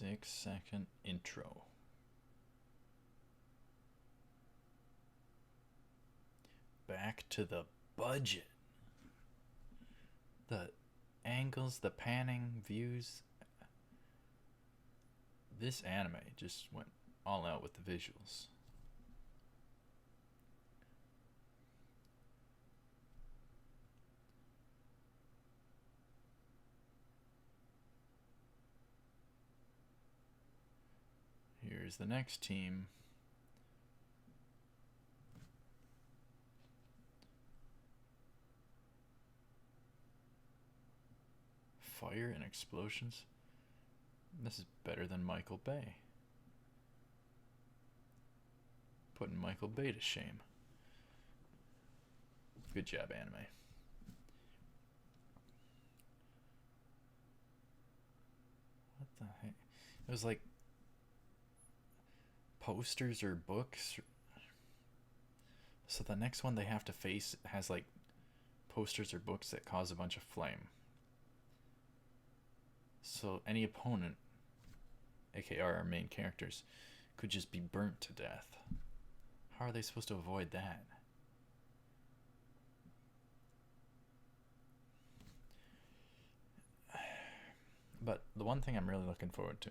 6-second intro. Back to the budget. The angles, the panning, views. This anime just went all out with the visuals. Here's the next team. Fire and explosions. This is better than Michael Bay. Putting Michael Bay to shame. Good job, anime. What the heck? It was like posters or books. So the next one they have to face has like posters or books that cause a bunch of flame. So any opponent, aka our main characters, could just be burnt to death. How are they supposed to avoid that? But the one thing I'm really looking forward to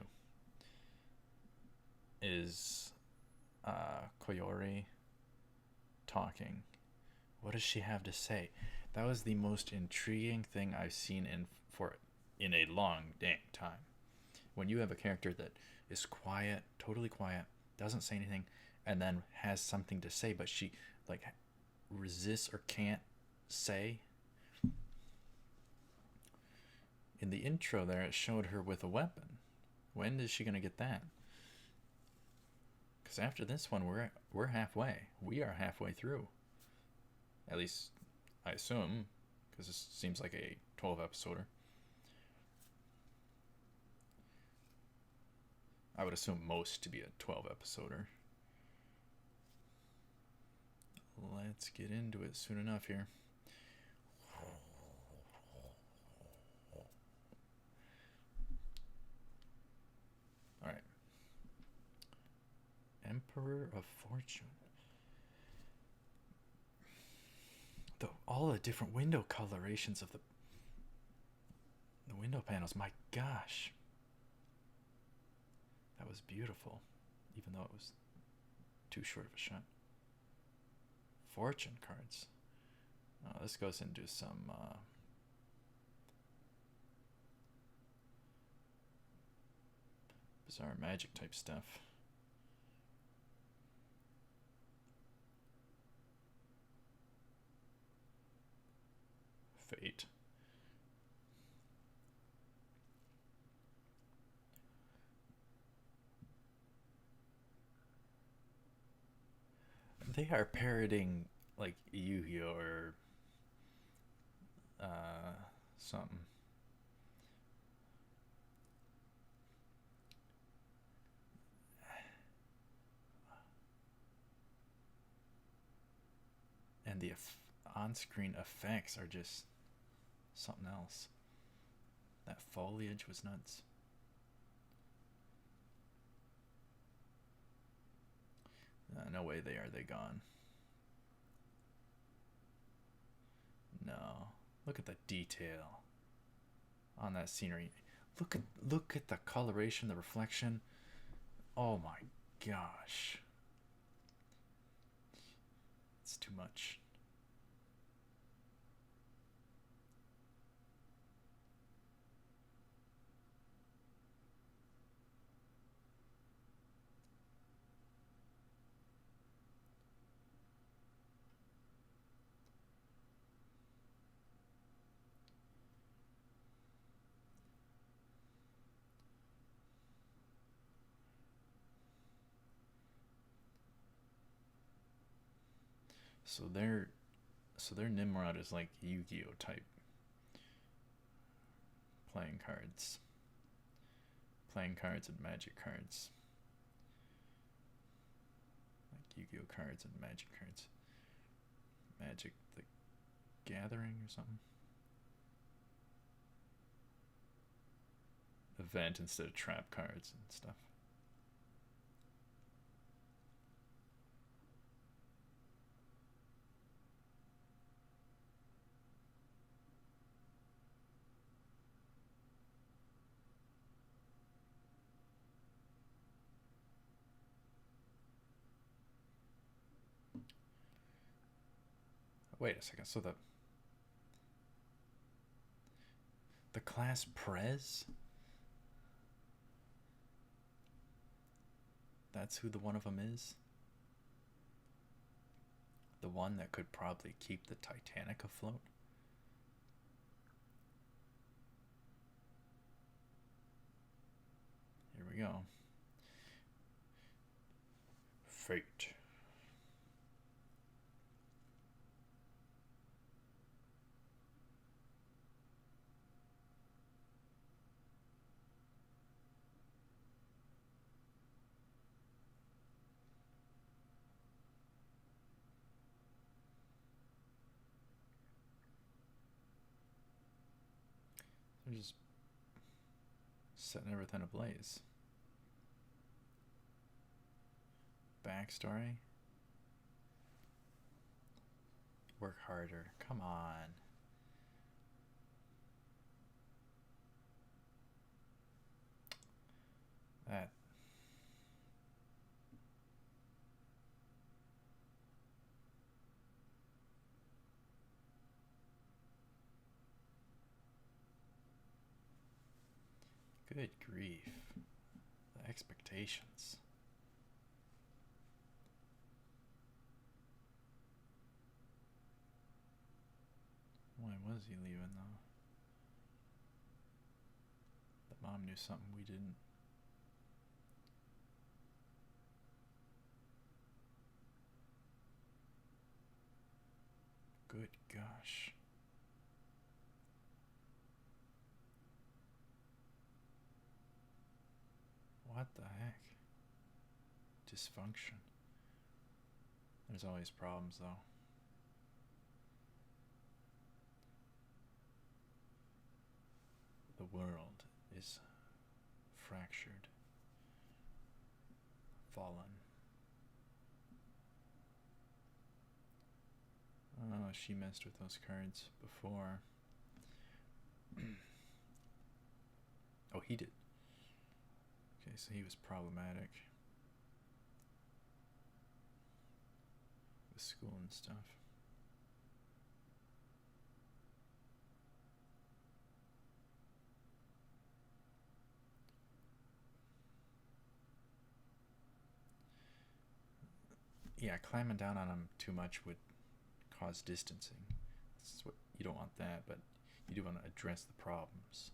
is Kayori talking. What does she have to say? That was the most intriguing thing I've seen in a long dang time. When you have a character that is quiet, totally quiet, doesn't say anything, and then has something to say, but she like resists or can't say. In the intro there, it showed her with a weapon. When is she gonna get that? Because after this one, we're halfway. We are halfway through. At least, I assume, because this seems like a 12-episoder. I would assume most to be a 12-episoder. Let's get into it soon enough here. Alright. Emperor of Fortune. All the different window colorations of the window panels. My gosh. That was beautiful. Even though it was too short of a shot. Fortune cards. Oh, this goes into some bizarre magic type stuff. Fate. They are parroting like Yu-Gi-Oh or something. And the on-screen effects are just something else. That foliage was nuts. No way they gone. No. Look at the detail on that scenery. Look at the coloration, the reflection. Oh my gosh. It's too much. So their Nimrod is like Yu-Gi-Oh type playing cards. Playing cards and magic cards. Like Yu-Gi-Oh cards and magic cards. Magic the Gathering or something. event instead of trap cards and stuff. Wait a second. So the class Prez? That's who the one of them is? The one that could probably keep the Titanic afloat? Here we go. Fate. They're just setting everything ablaze. Backstory? Work harder. Come on. That. Good grief. The expectations. Why was he leaving though? The mom knew something we didn't. Good gosh. What the heck? Dysfunction. There's always problems though. The world is fractured, fallen. Oh, she messed with those cards before. Oh, he did. Okay, so he was problematic with school and stuff. Yeah, climbing down on him too much would cause distancing. This is what you don't want that, but you do want to address the problems.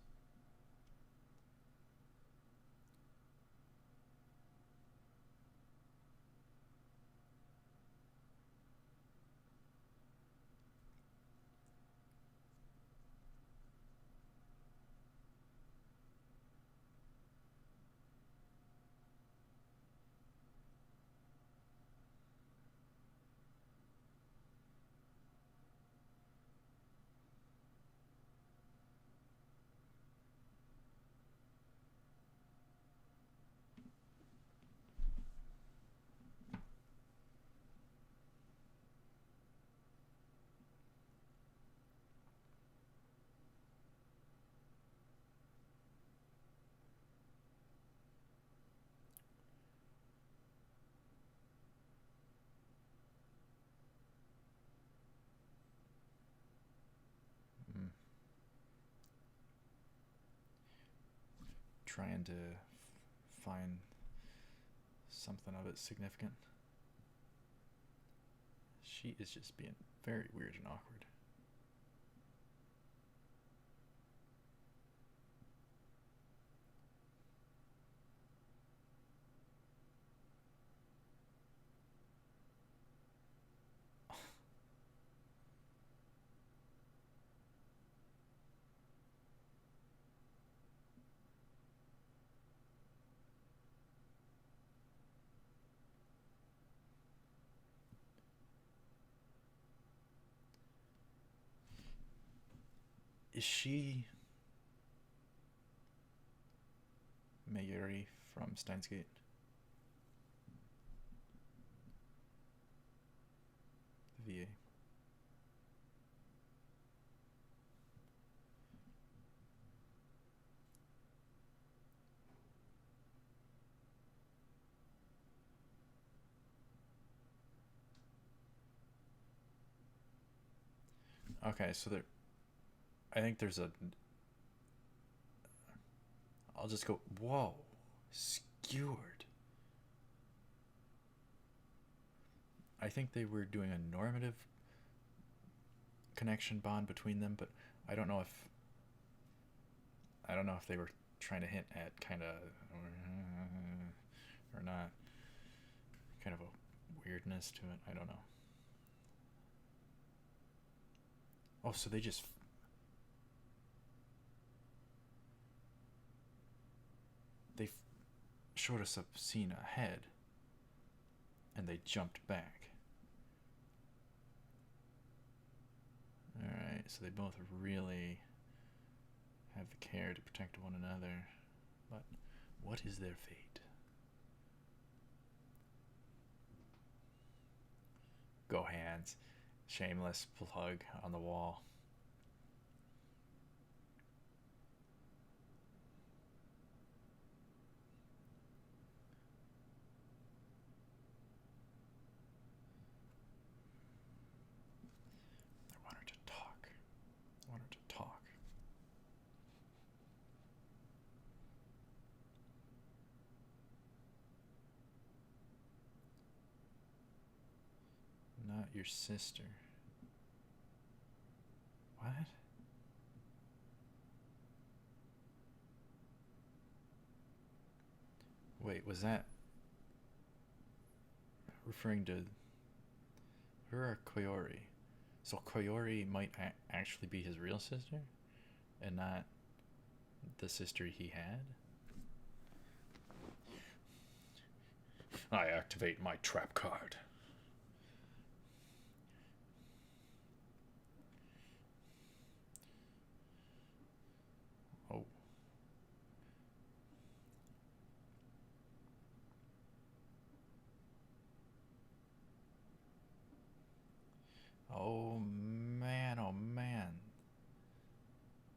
Trying to find something of it significant. She is just being very weird and awkward. Is she Mayuri from Steins Gate. The VA. Okay, so there. I think there's a. I'll just go. Whoa, skewered. I think they were doing a normative connection bond between them, but I don't know if they were trying to hint at kind of or not. Kind of a weirdness to it. I don't know. Oh, so they just they showed us a scene ahead, and they jumped back. All right, so they both really have the care to protect one another, but what is their fate? Go hands. Shameless plug on the wall. I want her to talk. I want her to talk. Not your sister. What? Wait, was that referring to her or Kayori? So Kayori might actually be his real sister and not the sister he had? I activate my trap card. Oh. Oh man, oh man.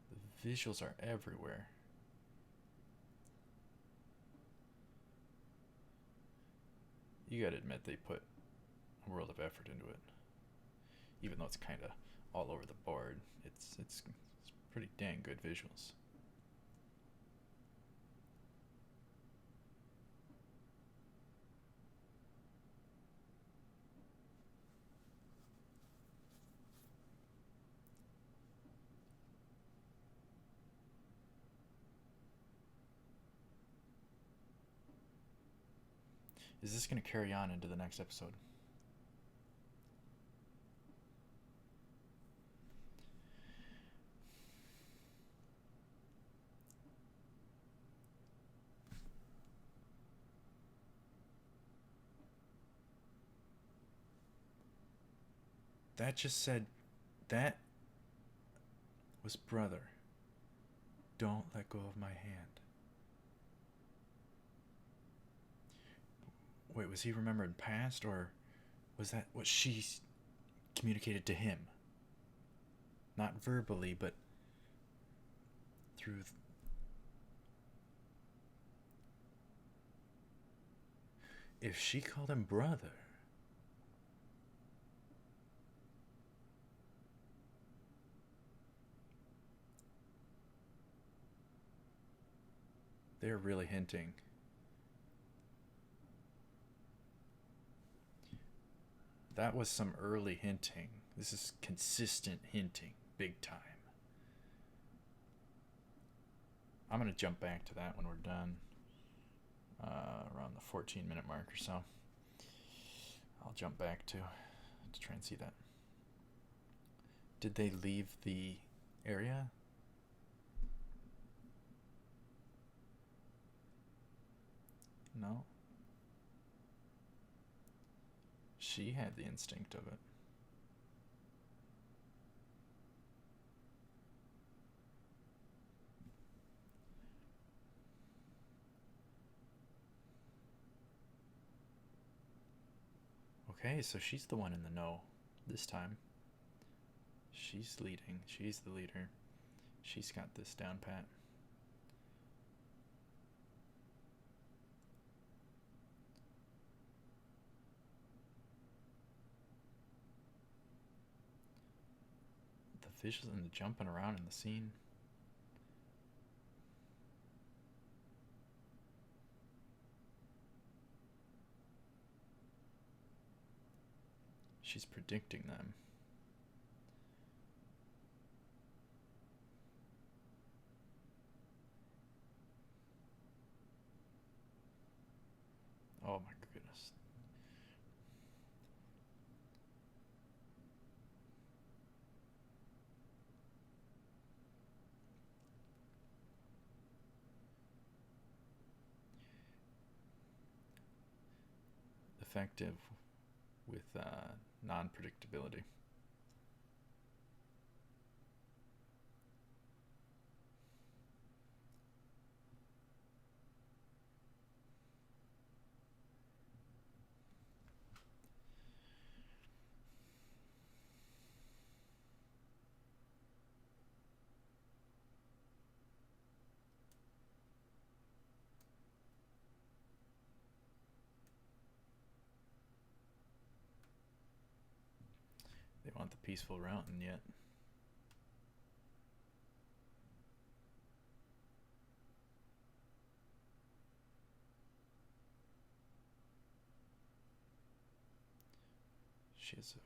The visuals are everywhere. You gotta admit they put a world of effort into it. Even though it's kind of all over the board, it's pretty dang good visuals. Is this going to carry on into the next episode? That just said, that was brother. Don't let go of my hand. Wait, was he remembering past, or was that what she communicated to him? Not verbally, but through. If she called him brother. They're really hinting. That was some early hinting. This is consistent hinting, big time. I'm going to jump back to that when we're done. Around the 14-minute mark or so. I'll jump back to try and see that. Did they leave the area? No. She had the instinct of it. Okay, so she's the one in the know this time. She's leading. She's the leader. She's got this down pat. The visuals and the jumping around in the scene. She's predicting them. Oh my goodness. Effective with non-predictability. They want the peaceful route, and yet she has a...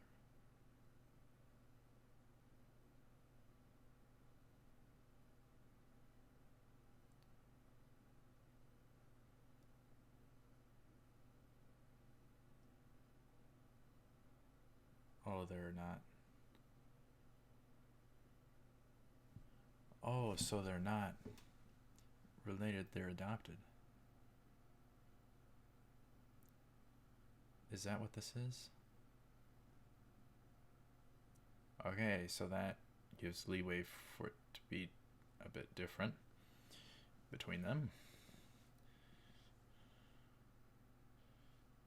Oh, they're not. Oh, so they're not related, they're adopted. Is that what this is? Okay, so that gives leeway for it to be a bit different between them,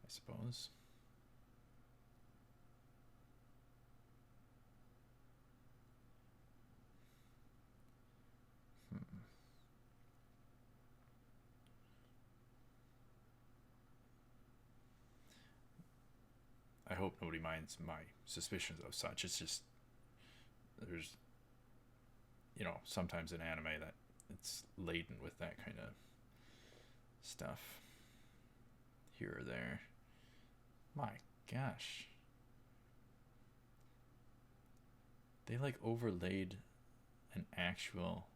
I suppose. I hope nobody minds my suspicions of such. It's just, there's, sometimes in anime that it's laden with that kind of stuff here or there. My gosh. They like overlaid an actual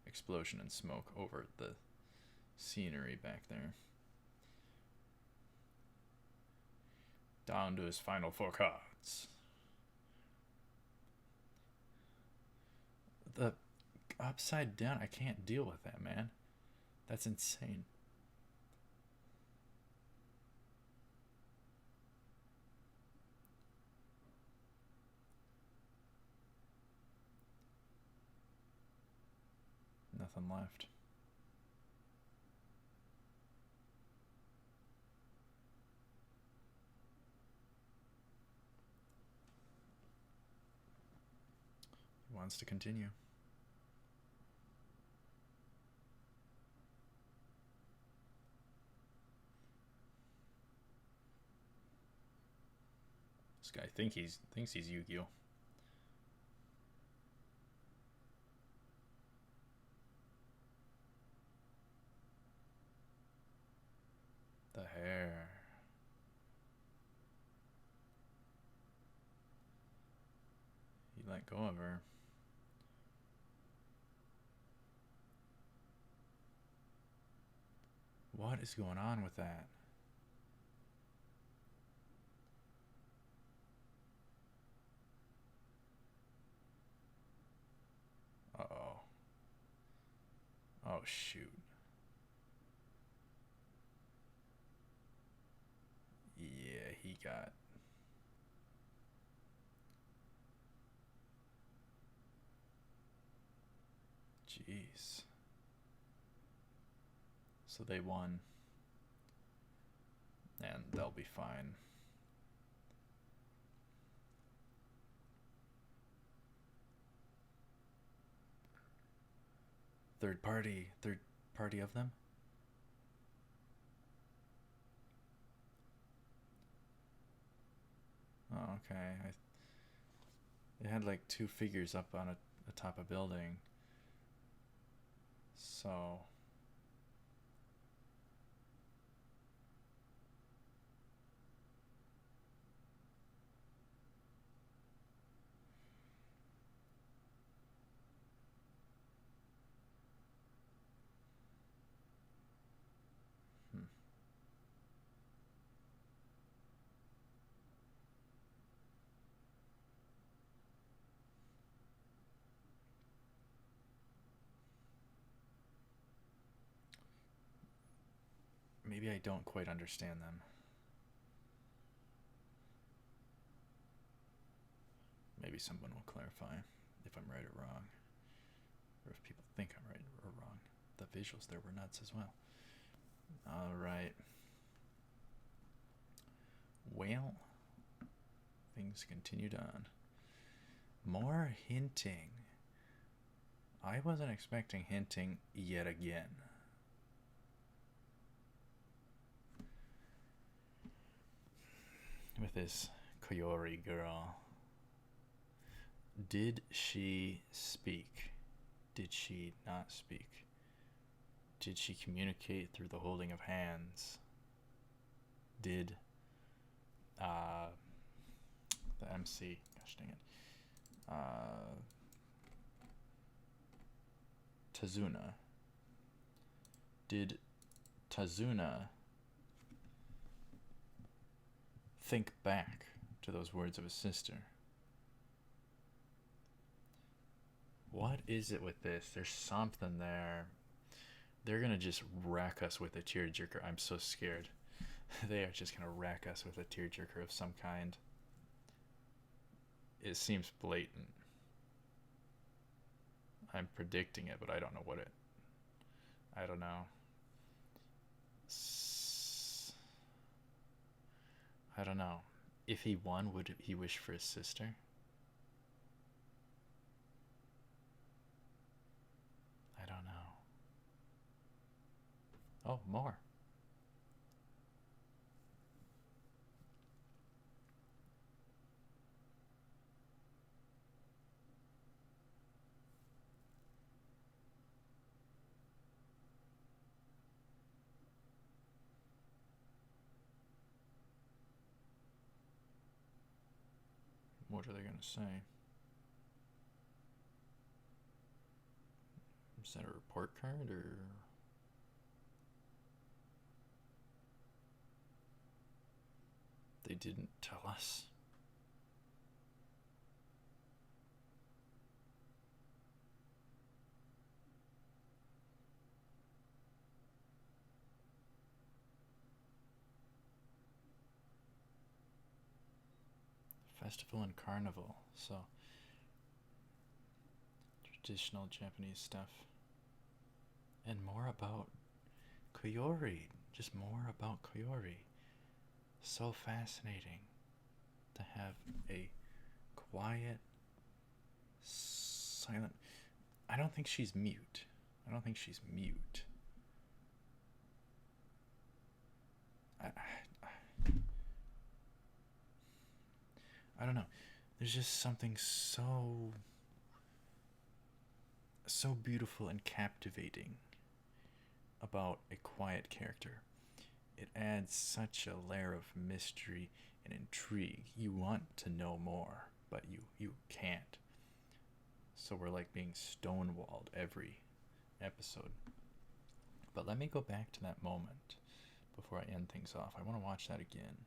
explosion and smoke over the scenery back there. Down to his final 4 cards. The upside down, I can't deal with that, man. That's insane. Nothing left. He wants to continue. This guy thinks he's Yu-Gi-Oh! The hair. He let go of her. What is going on with that? Uh-oh. Oh, shoot. Yeah, he got... Jeez. So they won. And they'll be fine. Third party of them. Oh, okay. It had like two figures up on a top of a building. So hmm. Maybe I don't quite understand them. Maybe someone will clarify if I'm right or wrong, or if people think I'm right or wrong. The visuals there were nuts as well. All right. Well, things continued on. More hinting. I wasn't expecting hinting yet again. With this Kayori girl. Did she speak? Did she not speak? Did she communicate through the holding of hands? Did the MC, gosh dang it, Tazuna, did Tazuna think back to those words of his sister? What is it with this? There's something there. They're gonna just rack us with a tearjerker. I'm so scared. They are just gonna rack us with a tearjerker of some kind. It seems blatant. I'm predicting it, but I don't know what it. I don't know. I don't know. If he won, would he wish for his sister? I don't know. Oh, more. What are they going to say? Is that a report card or? They didn't tell us. Festival and carnival, so traditional Japanese stuff. And more about Kayori. Just more about Kayori. So fascinating to have a quiet, silent. I don't think she's mute. I don't think she's mute. I don't know. There's just something so beautiful and captivating about a quiet character. It adds such a layer of mystery and intrigue. You want to know more, but you can't. So we're like being stonewalled every episode. But let me go back to that moment before I end things off. I want to watch that again.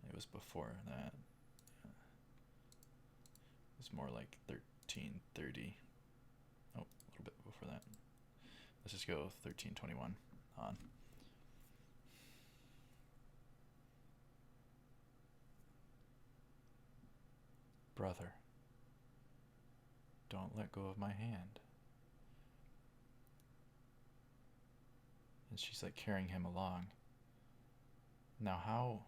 It was before that. It was more like 13:30. Oh, a little bit before that. Let's just go 13:21 on. Brother, don't let go of my hand. And she's like carrying him along. Now how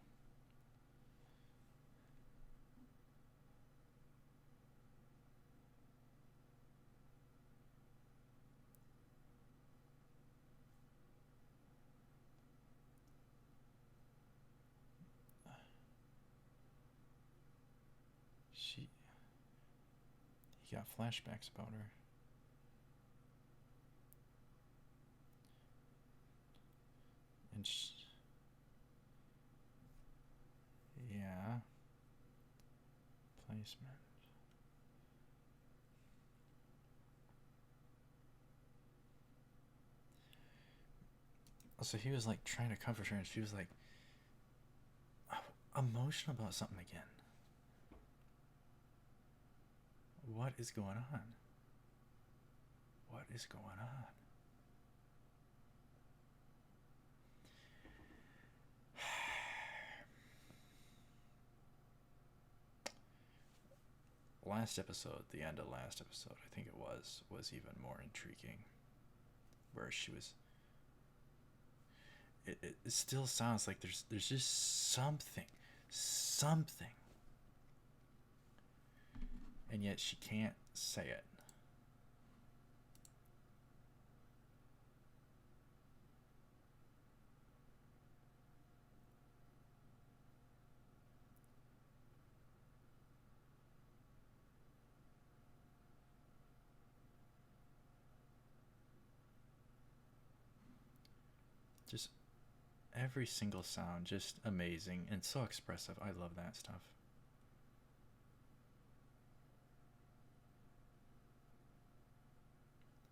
he got flashbacks about her. And yeah, placement. So he was like trying to comfort her, and she was like emotional about something again. What is going on? What is going on? Last episode, the end of last episode, I think it was even more intriguing. Where she was. It still sounds like there's just something, and yet she can't say it. Just every single sound, just amazing and so expressive. I love that stuff.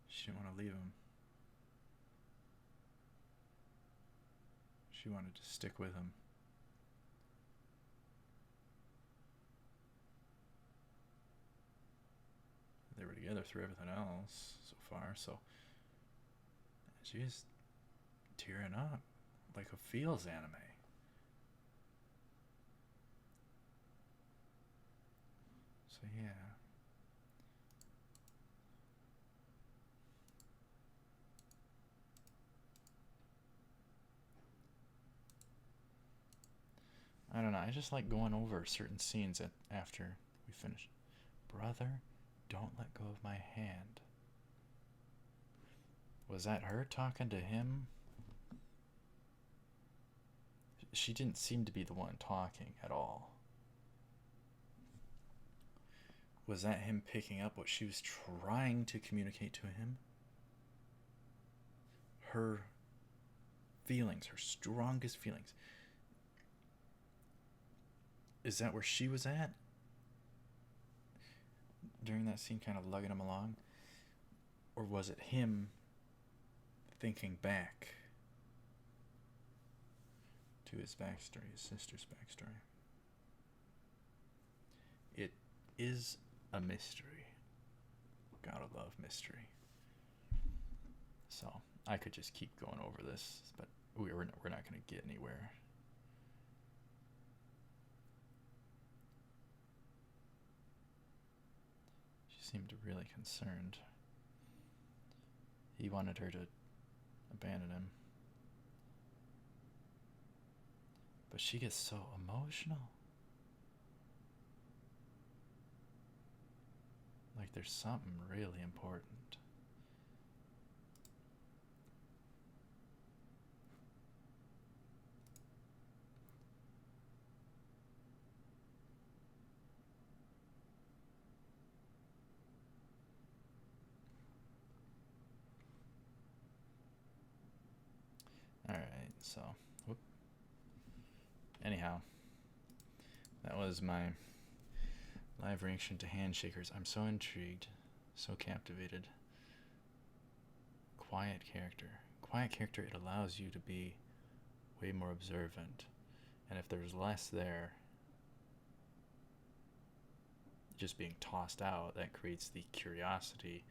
She didn't want to leave him. She wanted to stick with him. They were together through everything else so far, so she's tearing up like a feels anime. So yeah. I don't know, I just like going over certain scenes after we finish. Brother, don't let go of my hand. Was that her talking to him? She didn't seem to be the one talking at all. Was that him picking up what she was trying to communicate to him? Her feelings, her strongest feelings. Is that where she was at? During that scene, kind of lugging him along? Or was it him thinking back to his backstory, his sister's backstory? It is a mystery. Gotta love mystery. So I could just keep going over this, but we're not going to get anywhere. She seemed really concerned. He wanted her to abandon him. But she gets so emotional. Like there's something really important. Alright, so, whoop. Anyhow, that was my live reaction to Handshakers. I'm so intrigued, so captivated. Quiet character. Quiet character, it allows you to be way more observant. And if there's less there, just being tossed out, that creates the curiosity.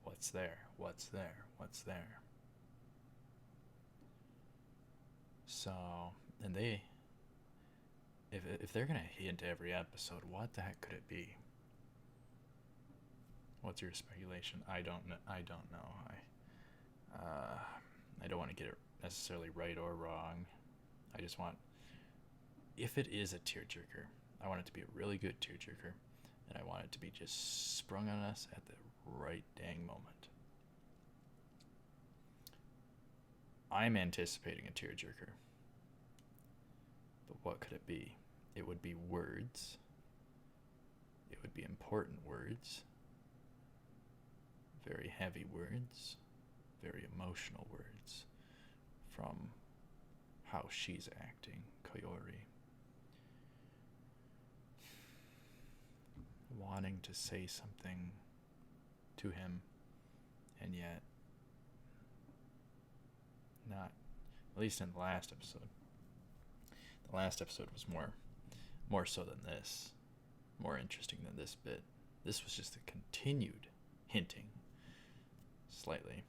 What's there? What's there? What's there? So, and if they're gonna hint every episode, what the heck could it be? What's your speculation? I don't know. I don't want to get it necessarily right or wrong. I just want, if it is a tearjerker, I want it to be a really good tearjerker, and I want it to be just sprung on us at the right dang moment. I'm anticipating a tearjerker. But what could it be? It would be words It would be important words, very heavy words, very emotional words from how she's acting, Kayori. Wanting to say something to him, and yet not. At least in the last episode. The last episode was more so than this. More interesting than this bit. This was just a continued hinting. Slightly.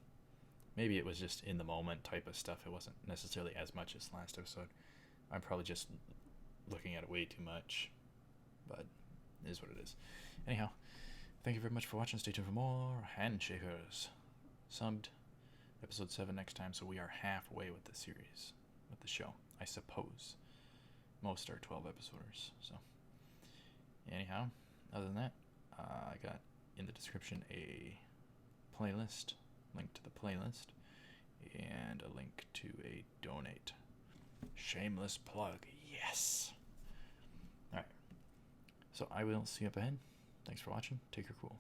Maybe it was just in the moment type of stuff. It wasn't necessarily as much as last episode. I'm probably just looking at it way too much. But it is what it is. Anyhow, thank you very much for watching. Stay tuned for more Handshakers. Subbed. Episode 7 next time, so we are halfway with the series, with the show, I suppose. Most are 12 episoders, so. Anyhow, other than that, I got in the description a playlist, link to the playlist, and a link to a donate. Shameless plug, yes! Alright, so I will see you up ahead. Thanks for watching, take care, cool.